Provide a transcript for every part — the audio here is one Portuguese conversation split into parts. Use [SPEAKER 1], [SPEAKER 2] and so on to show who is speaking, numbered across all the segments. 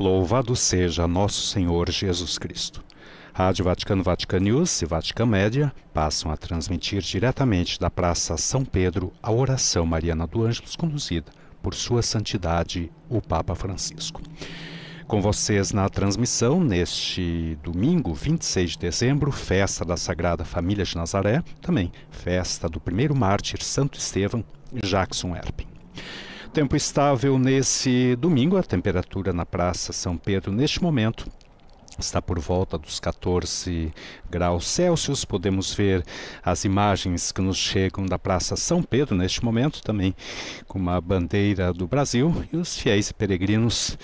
[SPEAKER 1] Louvado seja nosso Senhor Jesus Cristo. Rádio Vaticano, Vatican News e Vatican Média passam a transmitir diretamente da Praça São Pedro a oração mariana do Ângelus, conduzida por Sua Santidade, o Papa Francisco. Com vocês na transmissão, neste domingo, 26 de dezembro, festa da Sagrada Família de Nazaré, também festa do primeiro mártir Santo Estevão, Jackson Erpin. Tempo estável nesse domingo, a temperatura na Praça São Pedro neste momento está por volta dos 14 graus Celsius. Podemos ver as imagens que nos chegam da Praça São Pedro neste momento, também com uma bandeira do Brasil, e os fiéis e peregrinos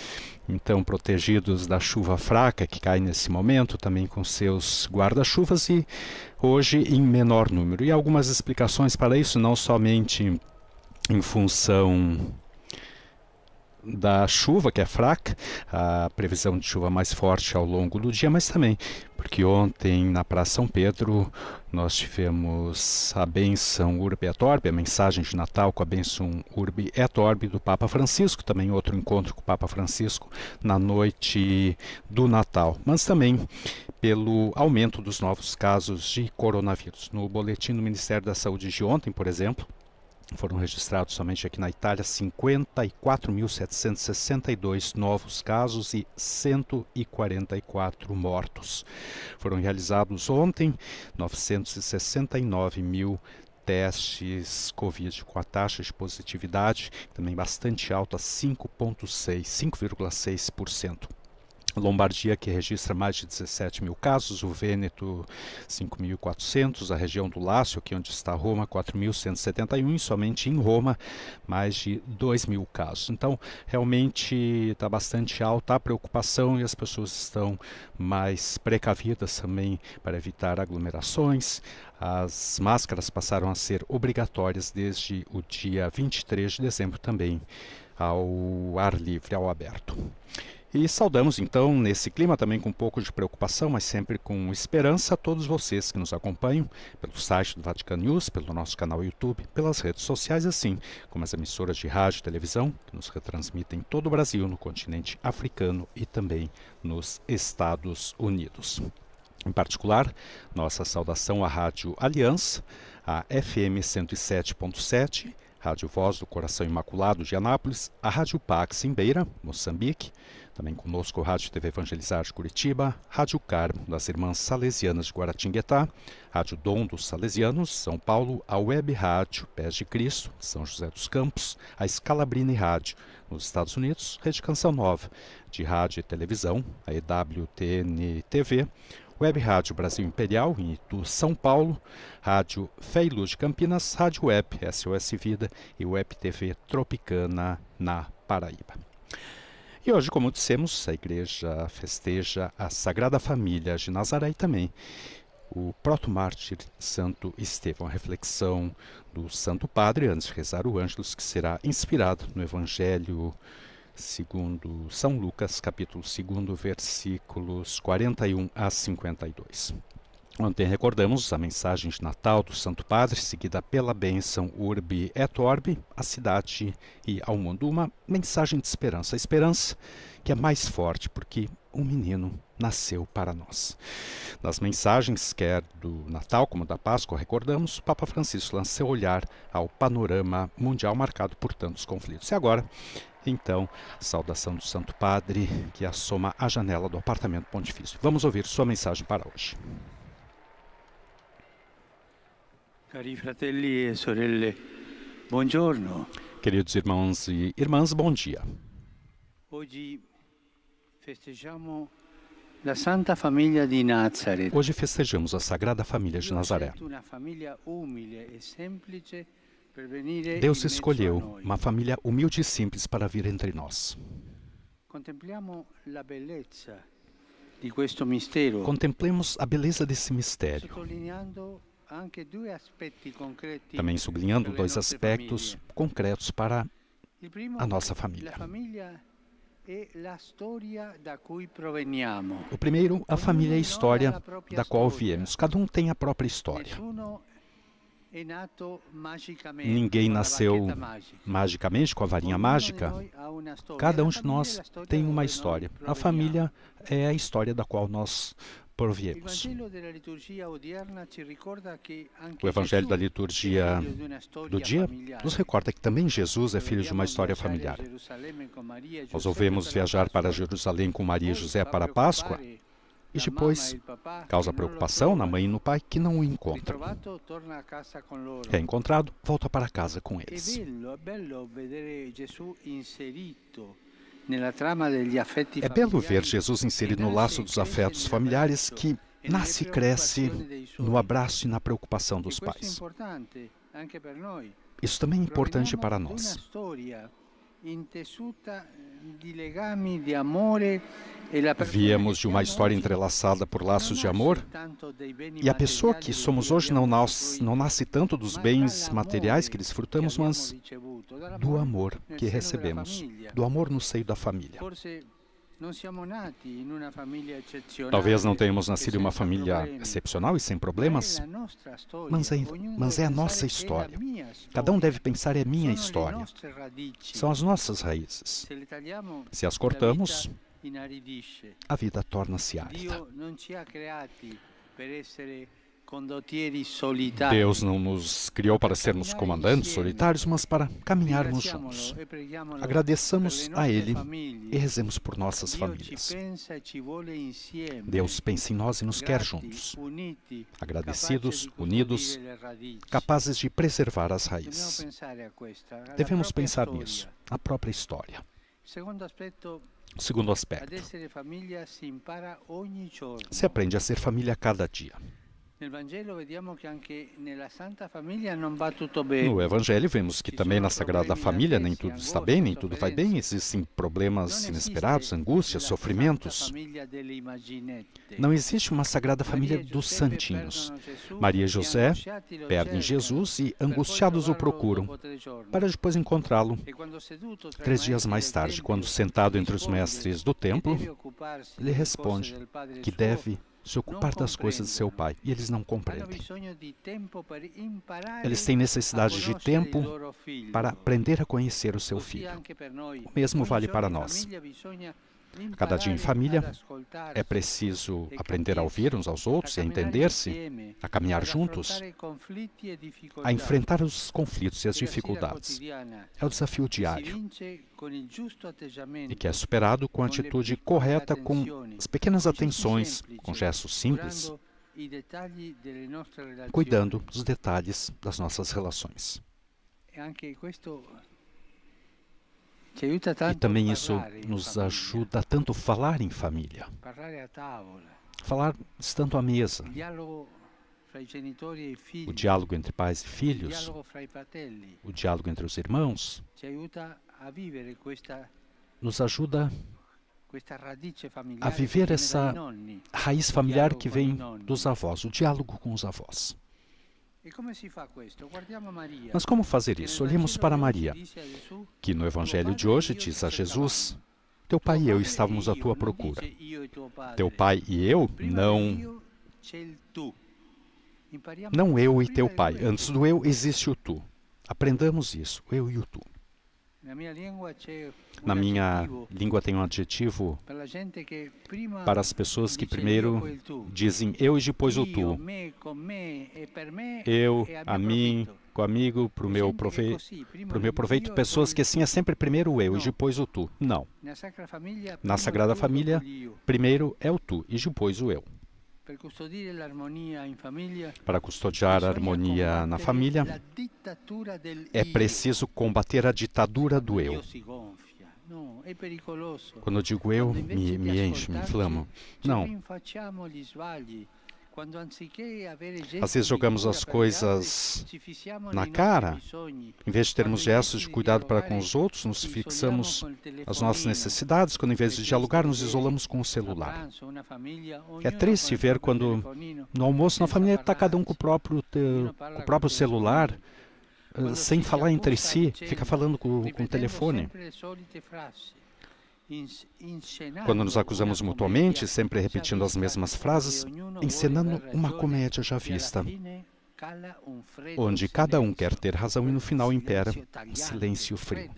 [SPEAKER 1] então protegidos da chuva fraca que cai nesse momento, também com seus guarda-chuvas, e hoje em menor número. E algumas explicações para isso, não somente em função da chuva, que é fraca, a previsão de chuva mais forte ao longo do dia, mas também porque ontem na Praça São Pedro nós tivemos a bênção Urbi et Orbi, a mensagem de Natal com a bênção Urbi et Orbi do Papa Francisco, também outro encontro com o Papa Francisco na noite do Natal, mas também pelo aumento dos novos casos de coronavírus. No boletim do Ministério da Saúde de ontem, por exemplo, foram registrados somente aqui na Itália 54.762 novos casos e 144 mortos. Foram realizados ontem 969 mil testes Covid, com a taxa de positividade também bastante alta, 5,6%. Lombardia, que registra mais de 17 mil casos, o Vêneto 5.400, a região do Lácio, aqui onde está Roma, 4.171, e somente em Roma mais de 2.000 casos. Então, realmente está bastante alta a preocupação e as pessoas estão mais precavidas também para evitar aglomerações. As máscaras passaram a ser obrigatórias desde o dia 23 de dezembro, também ao ar livre, ao aberto. E saudamos então, nesse clima também com um pouco de preocupação, mas sempre com esperança, a todos vocês que nos acompanham pelo site do Vatican News, pelo nosso canal YouTube, pelas redes sociais, assim como as emissoras de rádio e televisão que nos retransmitem em todo o Brasil, no continente africano e também nos Estados Unidos. Em particular, nossa saudação à Rádio Aliança, a FM 107.7, Rádio Voz do Coração Imaculado de Anápolis, a Rádio Pax em Beira, Moçambique, também conosco a Rádio TV Evangelizar de Curitiba, Rádio Carmo das Irmãs Salesianas de Guaratinguetá, Rádio Dom dos Salesianos, São Paulo, a Web Rádio Pés de Cristo, São José dos Campos, a Scalabrini Rádio nos Estados Unidos, Rede Canção Nova de Rádio e Televisão, a EWTN TV, Web Rádio Brasil Imperial, em Itu, São Paulo, Rádio Fé e Luz de Campinas, Rádio Web SOS Vida e Web TV Tropicana na Paraíba. E hoje, como dissemos, a Igreja festeja a Sagrada Família de Nazaré e também o proto-mártir Santo Estevão, a reflexão do Santo Padre, antes de rezar o Ângelus, que será inspirado no Evangelho segundo São Lucas, capítulo 2, versículos 41 a 52. Ontem recordamos a mensagem de Natal do Santo Padre, seguida pela bênção Urbi et Orbi, à cidade e ao mundo. Uma mensagem de esperança, a esperança que é mais forte, porque um menino nasceu para nós. Nas mensagens, quer do Natal como da Páscoa, recordamos, o Papa Francisco lança seu olhar ao panorama mundial marcado por tantos conflitos. E agora, então, saudação do Santo Padre, que assoma a janela do apartamento pontifício. Vamos ouvir sua mensagem para hoje.
[SPEAKER 2] Cari fratelli e sorelle, buongiorno.
[SPEAKER 1] Queridos irmãos e irmãs, bom dia.
[SPEAKER 2] Hoje festeggiamo la Santa Famiglia di Nazareth.
[SPEAKER 1] Hoje festejamos a Sagrada Família de Nazaré. Deus escolheu uma família humilde e simples para vir entre nós. Contemplemos a beleza desse mistério, também sublinhando dois aspectos concretos para a nossa família. O primeiro, a família é a história da qual viemos. Cada um tem a própria história. Ninguém nasceu magicamente com a varinha mágica. Cada um de nós tem uma história. A família é a história da qual nós proviemos. O Evangelho da liturgia do dia nos recorda que também Jesus é filho de uma história familiar. Nós ouvimos viajar para Jerusalém com Maria e José para a Páscoa, e depois causa preocupação na mãe e no pai que não o encontram. Reencontrado, volta para casa com eles. É belo ver Jesus inserido no laço dos afetos familiares que nasce e cresce no abraço e na preocupação dos pais. Isso também é importante para nós. Viemos de uma história entrelaçada por laços de amor, e a pessoa que somos hoje não nasce tanto dos bens materiais que desfrutamos, mas do amor que recebemos, do amor no seio da família. Talvez não tenhamos nascido em uma família excepcional e sem problemas, mas é a nossa história. Cada um deve pensar, é minha história. São as nossas raízes. Se as cortamos, a vida torna-se árida. Deus não nos criou para sermos comandantes solitários, mas para caminharmos juntos. Agradeçamos a Ele e rezemos por nossas famílias. Deus pensa em nós e nos quer juntos, agradecidos, unidos, capazes de preservar as raízes. Devemos pensar nisso, a própria história. Segundo aspecto, se aprende a ser família a cada dia. No Evangelho, vemos que também na Sagrada Família nem tudo está bem, nem tudo vai bem. Existem problemas inesperados, angústias, sofrimentos. Não existe uma Sagrada Família dos santinhos. Maria e José perdem Jesus e, angustiados, o procuram, para depois encontrá-lo 3 dias mais tarde, quando, sentado entre os mestres do templo, ele responde que deve se ocupar das coisas de seu pai, e eles não compreendem. Eles têm necessidade de tempo para aprender a conhecer o seu filho. O mesmo vale para nós. Cada dia em família é preciso aprender a ouvir uns aos outros e a entender-se, a caminhar juntos, a enfrentar os conflitos e as dificuldades. É o desafio diário e que é superado com a atitude correta, com as pequenas atenções, com gestos simples, cuidando dos detalhes das nossas relações. E também isso nos ajuda tanto a falar em família, falar estando à mesa, o diálogo entre pais e filhos, o diálogo entre os irmãos, nos ajuda a viver essa raiz familiar que vem dos avós, o diálogo com os avós. Mas como fazer isso? Olhemos para Maria, que no Evangelho de hoje diz a Jesus: teu pai e eu estávamos à tua procura. Teu pai e eu, não eu e teu pai. Antes do eu existe o tu. Aprendamos isso, o eu e o tu. Na minha língua tem um adjetivo para as pessoas que primeiro dizem eu e depois o tu. Eu, a mim, comigo, para o meu proveito. Pessoas que assim é sempre primeiro o eu e depois o tu. Não. Na Sagrada Família, primeiro é o tu e depois o eu. Para custodiar a harmonia na família, é preciso combater a ditadura do eu. Quando eu digo eu, me encho, me inflamo. Não. Às vezes jogamos as coisas na cara. Em vez de termos gestos de cuidado para com os outros, nos fixamos as nossas necessidades, quando em vez de dialogar, nos isolamos com o celular. É triste ver quando no almoço na família está cada um com o próprio celular, sem falar entre si, fica falando com o telefone. Quando nos acusamos mutuamente, sempre repetindo as mesmas frases, encenando uma comédia já vista. onde cada um quer ter razão e no final impera um silêncio frio.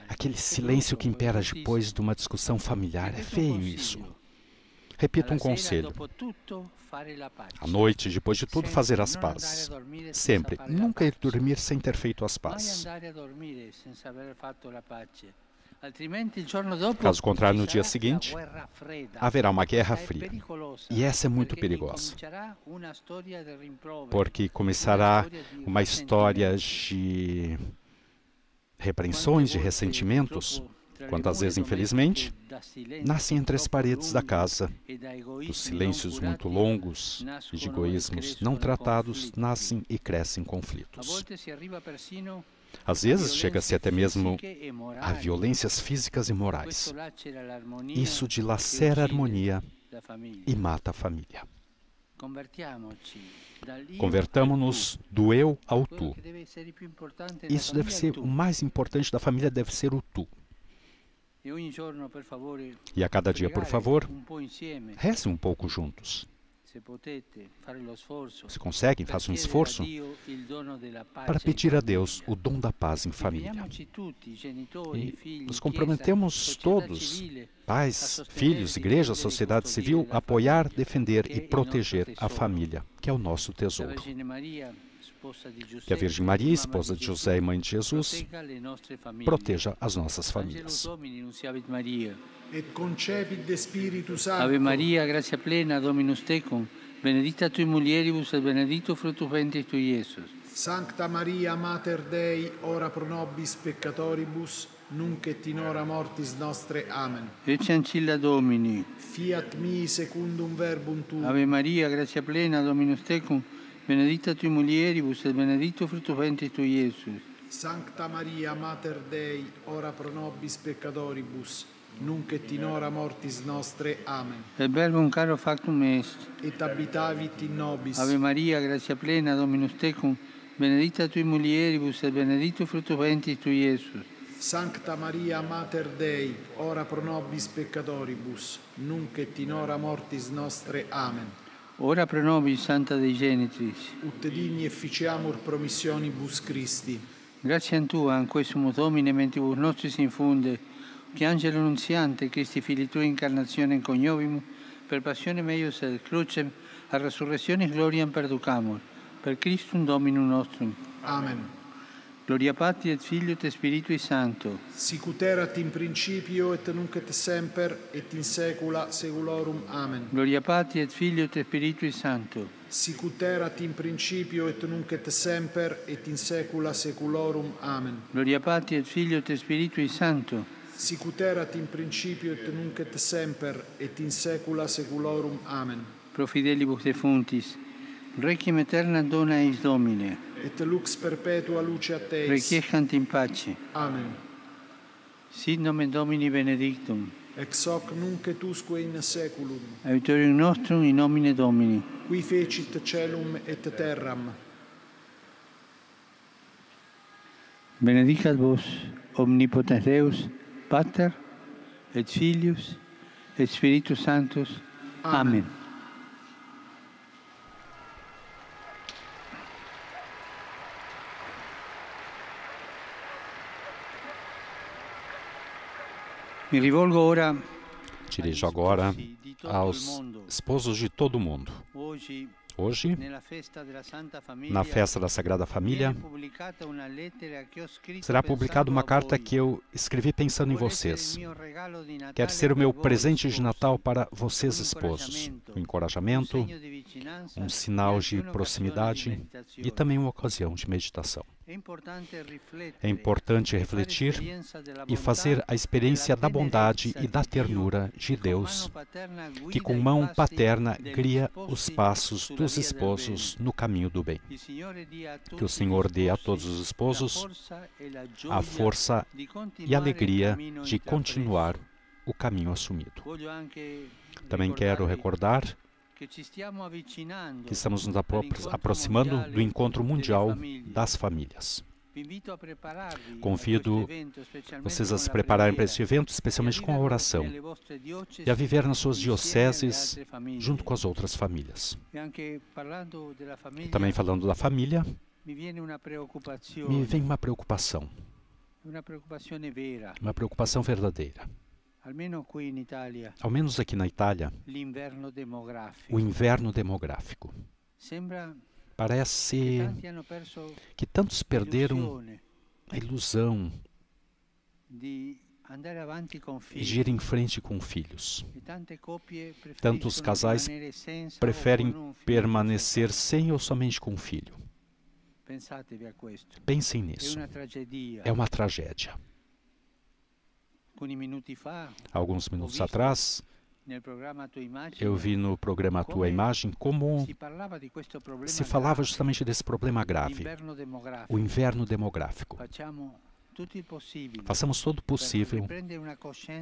[SPEAKER 1] Aquele silêncio que impera depois de uma discussão familiar. É feio isso. Repito um conselho. À noite, depois de tudo, fazer as pazes. Sempre. Nunca ir dormir sem ter feito as pazes. Caso contrário, no dia seguinte, haverá uma guerra fria. E essa é muito perigosa. Porque começará uma história de repreensões, de ressentimentos, quantas vezes, infelizmente, nascem entre as paredes da casa. Dos silêncios muito longos e de egoísmos não tratados, nascem e crescem conflitos. Às vezes, chega-se até mesmo a violências físicas e morais. Isso dilacera a harmonia e mata a família. Convertamo-nos do eu ao tu. Isso deve ser o mais importante da família, deve ser o tu. E a cada dia, por favor, rezem um pouco juntos. Se conseguem, façam um esforço para pedir a Deus o dom da paz em família. E nos comprometemos todos, pais, filhos, igreja, sociedade civil, a apoiar, defender e proteger a família, que é o nosso tesouro. Que a Virgem Maria, esposa de José e mãe de Jesus, proteja as nossas famílias.
[SPEAKER 3] Et concepit de Spiritus Sancto.
[SPEAKER 2] Ave Maria, gratia plena, Dominus tecum, benedicta tui mulieribus et benedictus fructus ventris tui, Iesus.
[SPEAKER 3] Sancta Maria, Mater Dei, ora pro nobis peccatoribus, nunc et in hora mortis nostre. Amen.
[SPEAKER 2] Ecce ancilla Domini.
[SPEAKER 3] Fiat mi secundum verbum tuum.
[SPEAKER 2] Ave Maria, gratia plena, Dominus tecum, benedicta tui mulieribus et benedictus fructus ventris tui, Iesus.
[SPEAKER 3] Sancta Maria, Mater Dei, ora pro nobis peccatoribus, nunc et in hora mortis nostre. Amen.
[SPEAKER 2] Et verbum caro factum est.
[SPEAKER 3] Et habitavit in nobis.
[SPEAKER 2] Ave Maria, gratia plena, Dominus tecum, benedicta tui mulieribus et benedictus fructus ventris tui, Iesus.
[SPEAKER 3] Sancta Maria, Mater Dei, ora pro nobis peccatoribus, nunc et in hora mortis nostre. Amen.
[SPEAKER 2] Ora pro nobis, Santa Dei Genitris.
[SPEAKER 3] Ut digni efficiamur promissionibus Christi.
[SPEAKER 2] Grazie a Tua, in questo Domine, mentibus nostris infunde, che angelo nunziante, Christi Fili Tui, incarnazione coniovimus, per passione meius et crucem, a resurrectionis gloriam perducamur, per Christum Dominum nostrum.
[SPEAKER 3] Amen.
[SPEAKER 2] Gloria Patri et Filio et Spiritui Sancto.
[SPEAKER 3] Sicut erat in principio et nunc et semper et in saecula saeculorum. Amen.
[SPEAKER 2] Gloria Patri et Filio et Spiritui Sancto.
[SPEAKER 3] Sicut erat in principio et nunc et semper et in saecula saeculorum. Amen.
[SPEAKER 2] Gloria Patri et Filio et Spiritui Sancto.
[SPEAKER 3] Sicut erat in principio et nunc et semper et in saecula saeculorum. Amen.
[SPEAKER 2] Pro fidelibus defuntis, requiem aeterna dona eis Domine.
[SPEAKER 3] Et lux perpetua luce a Teis.
[SPEAKER 2] Requiescant in pace.
[SPEAKER 3] Amen.
[SPEAKER 2] Sit nomen Domini benedictum.
[SPEAKER 3] Ex hoc nunc et usque in saeculum.
[SPEAKER 2] Aiutorium nostrum in nomine Domini.
[SPEAKER 3] Qui fecit caelum et terram.
[SPEAKER 2] Benedicat vos, omnipotens Deus, Pater, et Filius, et Spiritus Sanctus. Amen. Mi rivolgo ora
[SPEAKER 1] Dirijo agora aos esposos de todo o mundo. Hoje, na festa da Sagrada Família, será publicada uma carta que eu escrevi pensando em vocês. Quer ser o meu presente de Natal para vocês, esposos. Um encorajamento, um sinal de proximidade e também uma ocasião de meditação. É importante refletir e fazer a experiência da bondade e da ternura de Deus, que com mão paterna guia os passos dos esposos no caminho do bem. Que o Senhor dê a todos os esposos a força e a alegria de continuar o caminho assumido. Também quero recordar que estamos nos aproximando do encontro mundial das famílias. Convido vocês a se prepararem para este evento, especialmente com a oração, e a viver nas suas dioceses junto com as outras famílias. Também falando da família, me vem uma preocupação verdadeira. Ao menos aqui na Itália, o inverno demográfico. Parece que tantos perderam a ilusão de ir em frente com filhos. Tantos casais preferem permanecer sem ou somente com um filho. Pensem nisso. É uma tragédia. Alguns minutos atrás, eu vi no programa Tua Imagem como se falava justamente desse problema grave, o inverno demográfico. Façamos todo o possível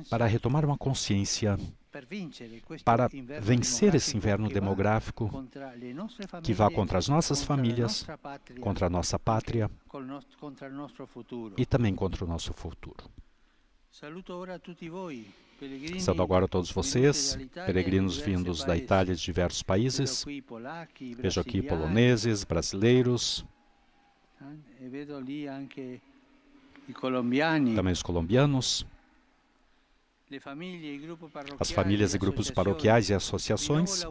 [SPEAKER 1] para retomar uma consciência, para vencer esse inverno demográfico que vá contra as nossas famílias, contra a nossa pátria e também contra o nosso futuro. Saúdo agora a todos vocês, peregrinos vindos da Itália de diversos países. Vejo aqui poloneses, brasileiros, também os colombianos, as famílias e grupos paroquiais e associações.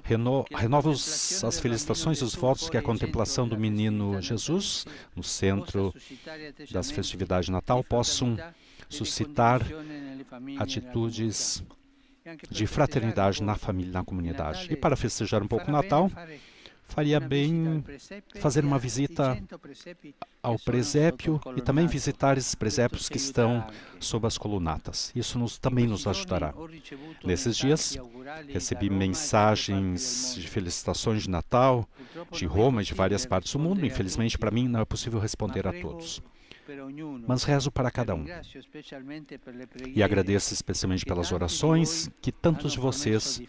[SPEAKER 1] Renovo as felicitações e os votos que a contemplação do menino Jesus, no centro das festividades de Natal, possam suscitar atitudes de fraternidade na família, na comunidade. E para festejar um pouco o Natal, faria bem fazer uma visita ao presépio e também visitar esses presépios que estão sob as colunatas. Isso também nos ajudará. Nesses dias, recebi mensagens de felicitações de Natal, de Roma e de várias partes do mundo. Infelizmente, para mim, não é possível responder a todos. Mas rezo para cada um. E agradeço especialmente pelas orações que tantos de vocês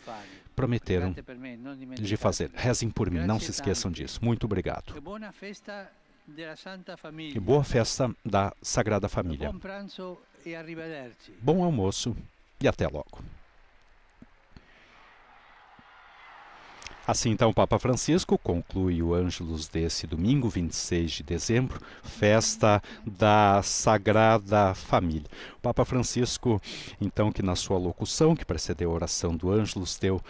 [SPEAKER 1] prometeram de fazer. Rezem por mim, não se esqueçam disso. Muito obrigado. E boa festa da Sagrada Família. Bom almoço e até logo. Assim, então, o Papa Francisco conclui o Ângelus desse domingo, 26 de dezembro, festa da Sagrada Família. O Papa Francisco, então, que na sua locução, que precedeu a oração do Ângelus, deu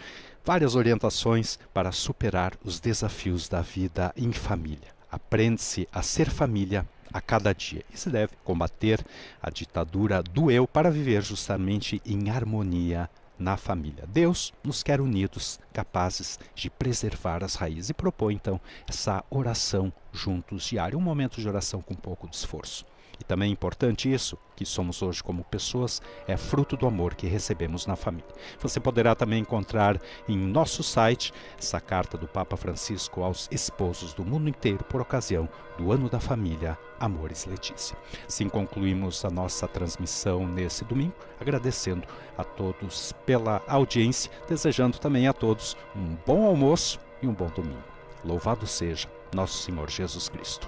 [SPEAKER 1] várias orientações para superar os desafios da vida em família. Aprende-se a ser família a cada dia e se deve combater a ditadura do eu para viver justamente em harmonia na família. Deus nos quer unidos, capazes de preservar as raízes e propõe então essa oração juntos diária, um momento de oração com um pouco de esforço. E também é importante isso, que somos hoje como pessoas, é fruto do amor que recebemos na família. Você poderá também encontrar em nosso site essa carta do Papa Francisco aos esposos do mundo inteiro por ocasião do Ano da Família, Amoris Laetitia. Assim concluímos a nossa transmissão nesse domingo, agradecendo a todos pela audiência, desejando também a todos um bom almoço e um bom domingo. Louvado seja nosso Senhor Jesus Cristo.